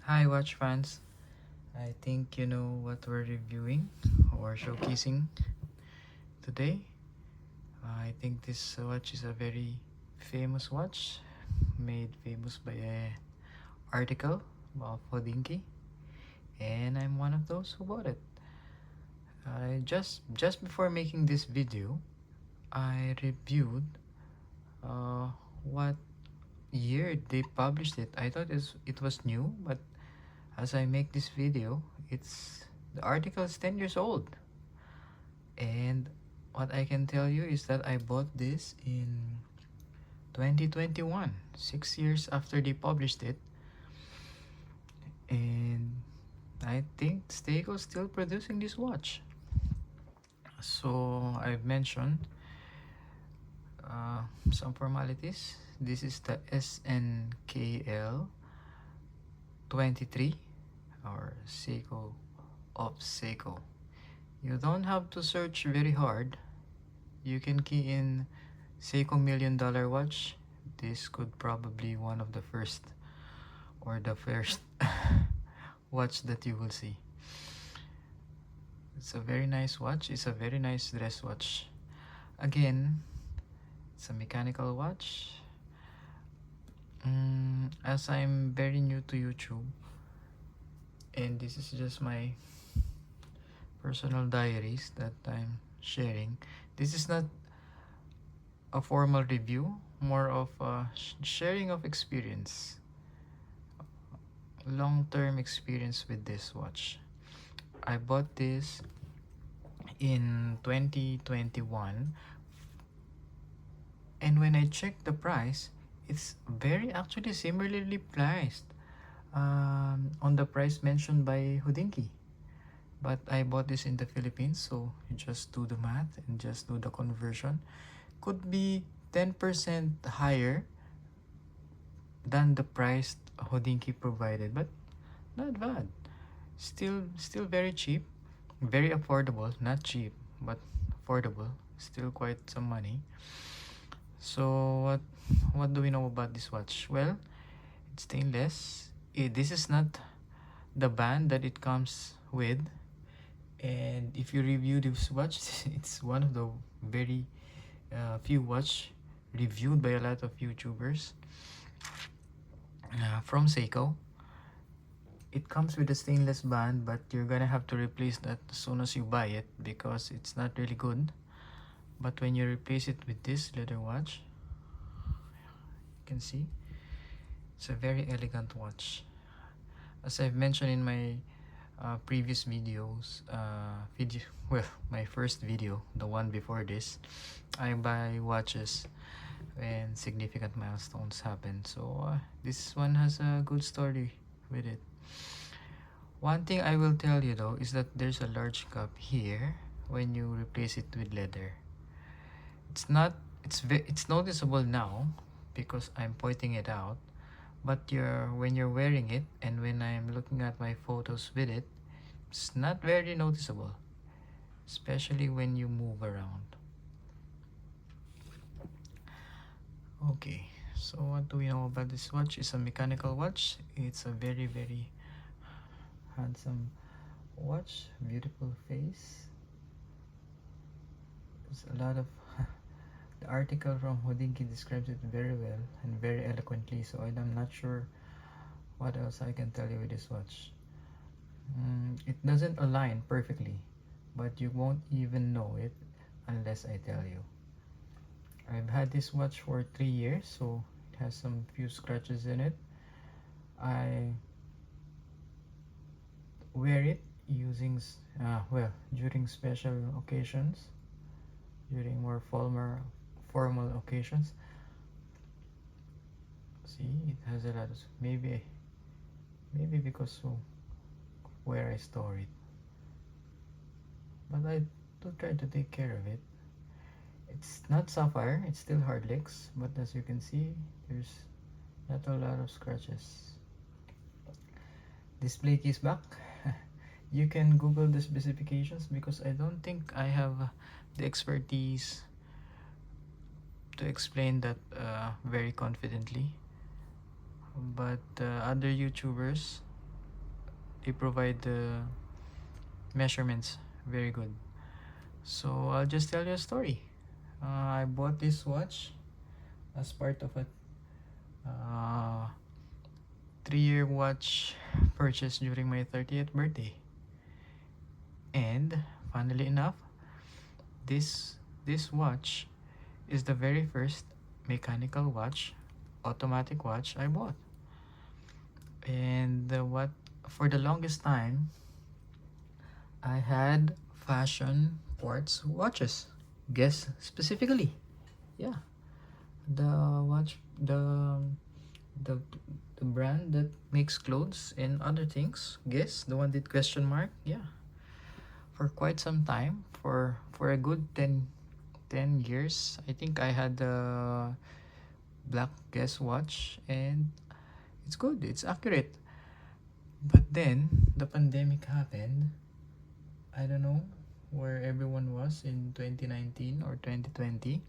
Hi watch fans, I think you know what we're reviewing or showcasing today. I think this watch is a very famous watch, made famous by a article about Hodinki, and I'm one of those who bought it. Just before making this video, I reviewed uh, what year they published it. I thought it was new, but as I make this video, the article is 10 years old. And what I can tell you is that I bought this in 2021, 6 years after they published it. And I think Seiko is still producing this watch. So I've mentioned some formalities. This is the SNKL23 or Seiko of Seiko. You don't have to search very hard. You can key in Seiko $1,000,000 watch. This could probably one of the first or the first watch that you will see. It's a very nice watch. It's a very nice dress watch. Again, it's a mechanical watch. As I'm very new to YouTube, and this is just my personal diaries that I'm sharing. This is not a formal review, more of a sharing of experience, long-term experience with this watch. I bought this in 2021, and when I checked the price, it's very actually similarly priced on the price mentioned by Hudinki. But I bought this in the Philippines, so you just do the math and just do the conversion. Could be 10% higher than the price Hodinkee provided, but not bad. Still very cheap, very affordable. Not cheap, but affordable. Still quite some money. So what do we know about this watch? Well, it's stainless. This is not the band that it comes with. And if you review this watch, it's one of the very few watch reviewed by a lot of YouTubers from Seiko. It comes with a stainless band, but you're gonna have to replace that as soon as you buy it because it's not really good. But when you replace it with this leather watch, you can see it's a very elegant watch. As I've mentioned in my previous videos, my first video, the one before this, I buy watches when significant milestones happen. So this one has a good story with it. One thing I will tell you though is that there's a large gap here when you replace it with leather. It's not it's noticeable now because I'm pointing it out, but when you're wearing it and when I'm looking at my photos with it, it's not very noticeable, especially when you move around. Okay, so what do we know about this watch? It's a mechanical watch. It's a very handsome watch, beautiful face. There's a lot of the article from Hodinkee describes it very well and very eloquently, so I'm not sure what else I can tell you with this watch. It doesn't align perfectly, but you won't even know it unless I tell you. I've had this watch for 3 years, so it has some few scratches in it. I wear it using during special occasions, during more formal occasions. See, it has a lot of maybe because of where I store it, but I do try to take care of it. It's not sapphire, it's still hard licks, but as you can see, there's not a lot of scratches. Display case back. You can Google the specifications because I don't think I have the expertise to explain that very confidently. But other YouTubers they provide the measurements very good. So I'll just tell you a story. I bought this watch as part of a 3-year watch purchase during my 30th birthday. And funnily enough, this watch is the very first mechanical watch, automatic watch I bought. And what for the longest time I had fashion quartz watches. Guess specifically. Yeah. The watch the the brand that makes clothes and other things. Guess the one with question mark. Yeah. For quite some time, for a good 10 years, I think I had the black Guess watch, and it's good, it's accurate. But then the pandemic happened. I don't know where everyone was in 2019 or 2020.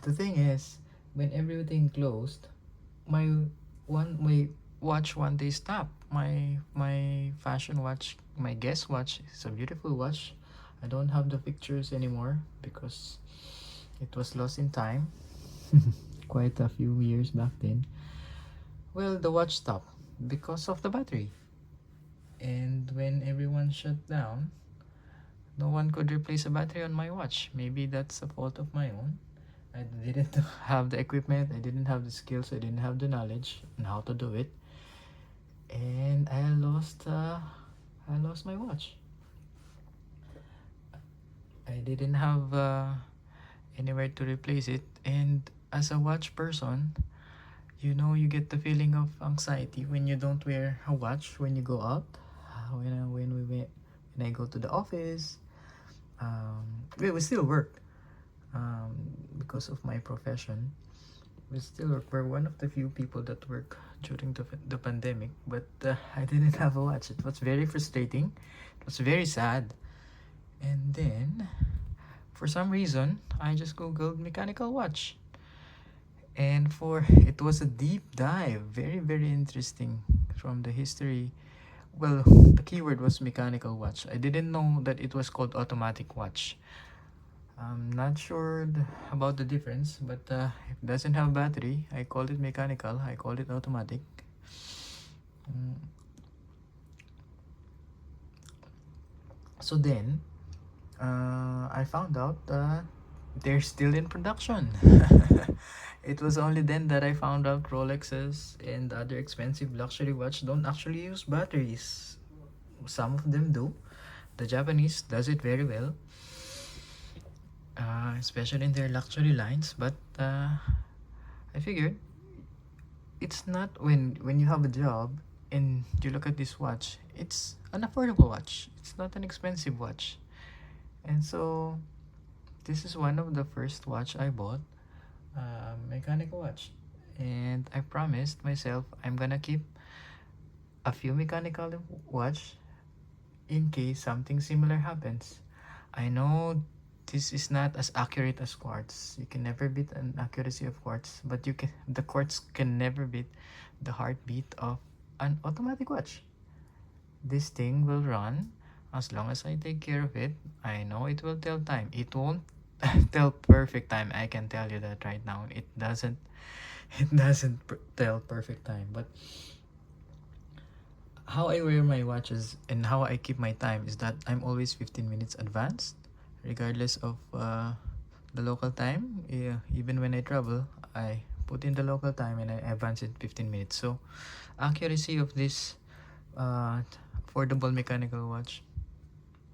The thing is, when everything closed, my watch one day stopped. My fashion watch, my Guess watch, is a beautiful watch. I don't have the pictures anymore because it was lost in time. Quite a few years back then. Well, the watch stopped because of the battery. And when everyone shut down, no one could replace a battery on my watch. Maybe that's a fault of my own. I didn't have the equipment, I didn't have the skills, I didn't have the knowledge on how to do it. And I lost my watch. I didn't have anywhere to replace it. And as a watch person, you get the feeling of anxiety when you don't wear a watch when you go out. When I go to the office, we still work because of my profession. We still work. We're one of the few people that work during the pandemic, but I didn't have a watch. It was very frustrating. It was very sad. And then, for some reason, I just googled mechanical watch. And it was a deep dive, very, very interesting, from the history. Well, the keyword was mechanical watch. I didn't know that it was called automatic watch. I'm not sure about the difference, but if it doesn't have battery, I call it mechanical, I call it automatic. So then, I found out that they're still in production. It was only then that I found out Rolexes and other expensive luxury watch don't actually use batteries. Some of them do. The Japanese does it very well, especially in their luxury lines. But I figured it's not when you have a job and you look at this watch, it's an affordable watch. It's not an expensive watch. And so this is one of the first watch I bought, mechanical watch. And I promised myself I'm gonna keep a few mechanical watch in case something similar happens. I know this is not as accurate as quartz. You can never beat an accuracy of quartz, but the quartz can never beat the heartbeat of an automatic watch. This thing will run as long as I take care of it. I know it will tell time. It won't tell perfect time. I can tell you that right now. It doesn't tell perfect time, but how I wear my watches and how I keep my time is that I'm always 15 minutes advanced, regardless of the local time. Yeah, even when I travel, I put in the local time and I advance it 15 minutes. So accuracy of this affordable mechanical watch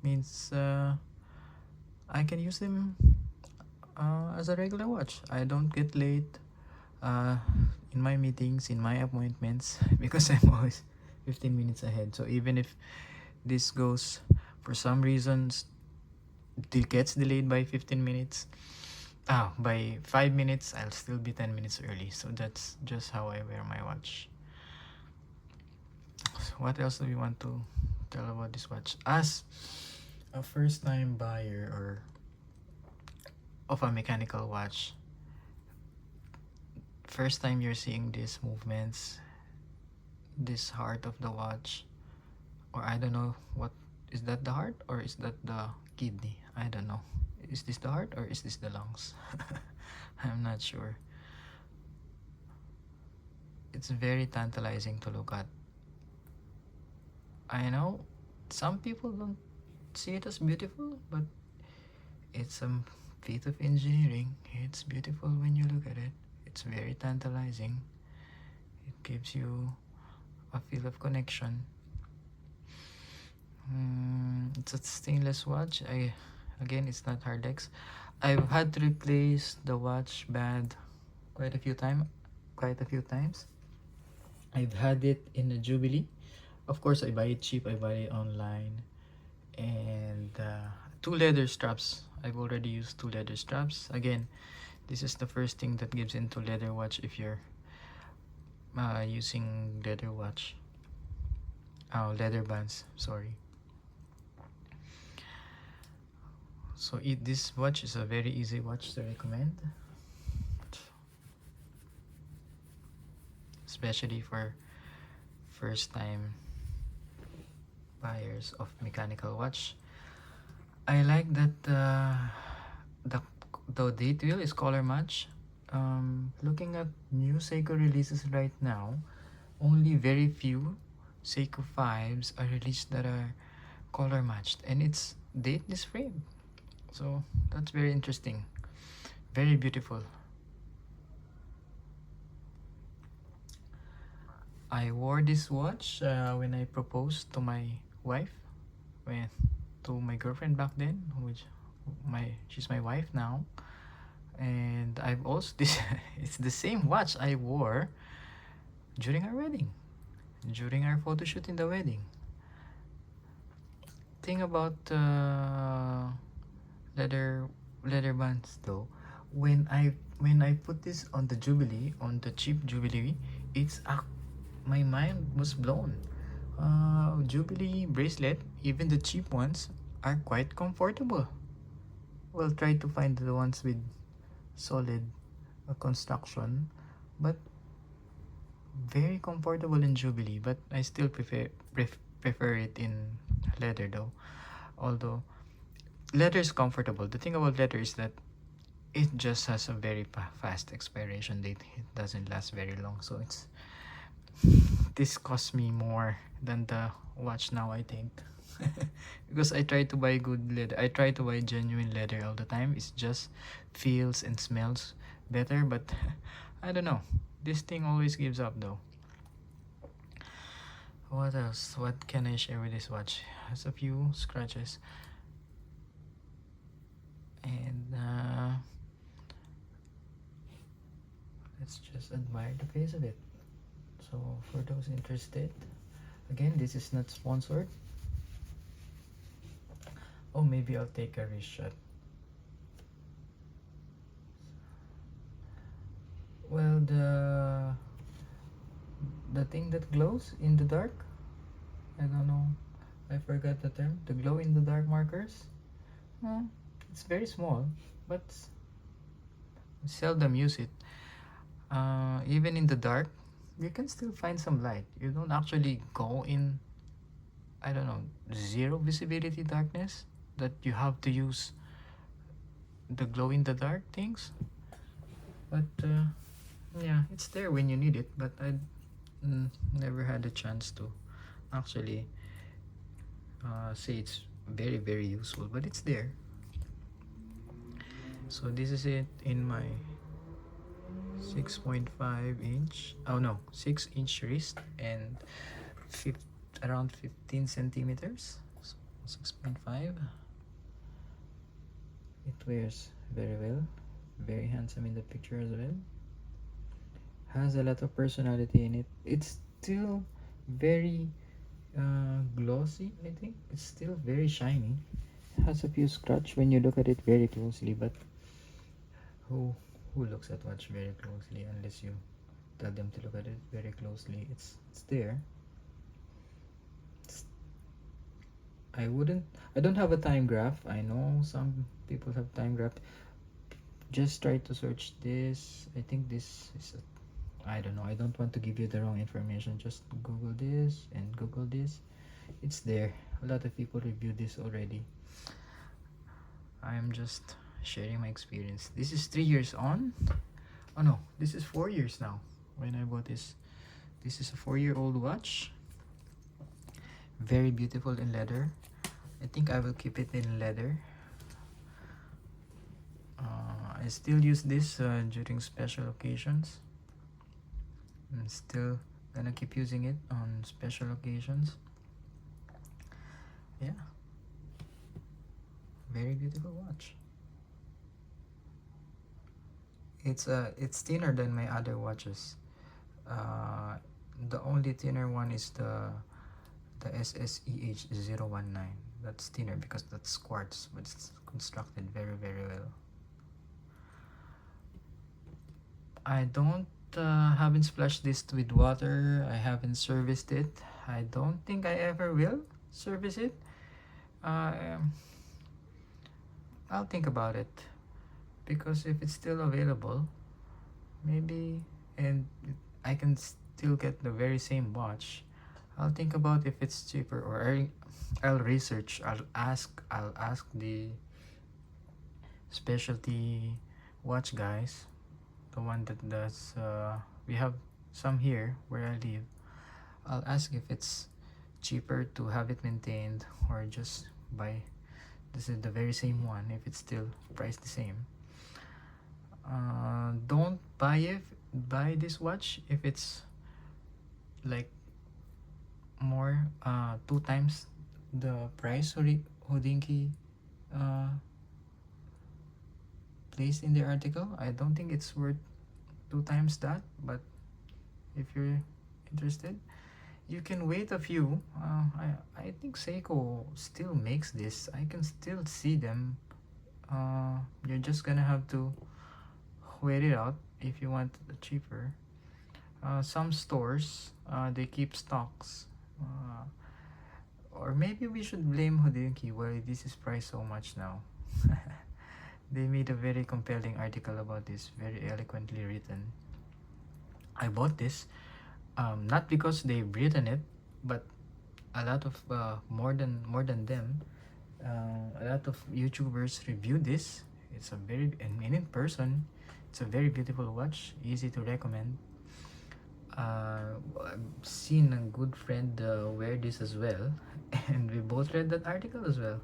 means I can use them as a regular watch. I don't get late in my meetings, in my appointments, because I'm always 15 minutes ahead. So even if this goes, for some reasons, it gets delayed by 15 minutes, by 5 minutes, I'll still be 10 minutes early. So that's just how I wear my watch. So what else do we want to tell about this watch? As a first time buyer of a mechanical watch, first time you're seeing these movements, this heart of the watch, or I don't know what is that, the heart or is that the kidney? I don't know. Is this the heart or is this the lungs? I'm not sure. It's very tantalizing to look at. I know some people don't see it as beautiful, but it's a feat of engineering. It's beautiful when you look at it. It's very tantalizing. It gives you a feel of connection. It's a stainless watch. Again, it's not Hardex. I've had to replace the watch band quite a few times. I've had it in a Jubilee. Of course, I buy it cheap. I buy it online. And two leather straps. I've already used two leather straps. Again, this is the first thing that gives into leather watch if you're using leather watch. Oh, leather bands. Sorry. So this watch is a very easy watch to recommend, especially for first time buyers of mechanical watch. I like that the date wheel is color match. Looking at new Seiko releases right now, only very few Seiko 5s are released that are color matched, and it's dateless frame. So that's very interesting, very beautiful. I wore this watch when I proposed to my wife, to my girlfriend back then, which she's my wife now. And I've also it's the same watch I wore during our wedding, during our photo shoot in the wedding. Thing about leather bands though, when I put this on the Jubilee, on the cheap Jubilee, my mind was blown. Jubilee bracelet, even the cheap ones, are quite comfortable. Well, try to find the ones with solid construction, but very comfortable in Jubilee. But I still prefer it in leather though. Although leather is comfortable, the thing about leather is that it just has a very fast expiration date. It doesn't last very long, so this costs me more than the watch now, I think. Because I try to buy good leather. I try to buy genuine leather all the time. It just feels and smells better, but I don't know. This thing always gives up though. What else? What can I share with this watch? It has a few scratches. And let's just admire the face of it. So for those interested, again, this is not sponsored. Oh, maybe I'll take a wrist shot. Well, the thing that glows in the dark, I don't know, I forgot the term, the glow in the dark markers. It's very small, but seldom use it. Even in the dark, you can still find some light. You don't actually go in, I don't know, zero visibility darkness that you have to use the glow in the dark things. But yeah, it's there when you need it, but I never had a chance to actually say it's very, very useful, but it's there. So this is it in my 6.5 inch, 6-inch wrist, and around 15 centimeters, so 6.5. It wears very well, very handsome in the picture as well, has a lot of personality in it. It's still very glossy. I think it's still very shiny. It has a few scratch when you look at it very closely, but who looks at watch very closely unless you tell them to look at it very closely? It's there. I don't have a time graph. I know some people have time graph. Just try to search this. I think this is I don't know, I don't want to give you the wrong information. Just Google this and Google this. It's there. A lot of people review this already. I'm just sharing my experience. This is 3 years on. Oh no, this is 4 years now when I bought this. This is a 4-year-old watch. Very beautiful in leather. I think I will keep it in leather. I still use this during special occasions. I'm still gonna keep using it on special occasions. Yeah, very beautiful watch. It's thinner than my other watches. The only thinner one is the SSEH019. That's thinner because that's quartz, but it's constructed very well. I don't haven't splashed this with water. I haven't serviced it. I don't think I ever will service it. I'll think about it, because if it's still available, maybe, and I can still get the very same watch, I'll think about if it's cheaper, or I'll research. I'll ask the specialty watch guys, the one that does we have some here where I live. I'll ask if it's cheaper to have it maintained, or just buy this is the very same one if it's still priced the same. Don't buy this watch if it's like more 2 times the price Hodinkee placed in the article. I don't think it's worth 2 times that, but if you're interested, you can wait a few. I think Seiko still makes this. I can still see them. You're just gonna have to wait it out if you want cheaper. Some stores they keep stocks, or maybe we should blame Hodinkee why this is priced so much now. They made a very compelling article about this, very eloquently written. I bought this not because they've written it, but a lot of more than them, a lot of YouTubers reviewed this. It's a very, and in person, it's a very beautiful watch, easy to recommend. I've seen a good friend wear this as well, and we both read that article as well.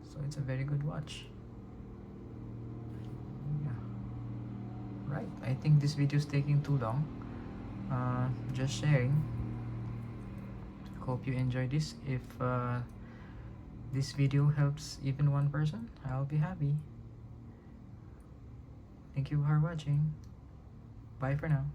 So it's a very good watch. Yeah. Right. I think this video is taking too long. Just sharing. Hope you enjoy this. If this video helps even one person, I'll be happy. Thank you for watching. Bye for now.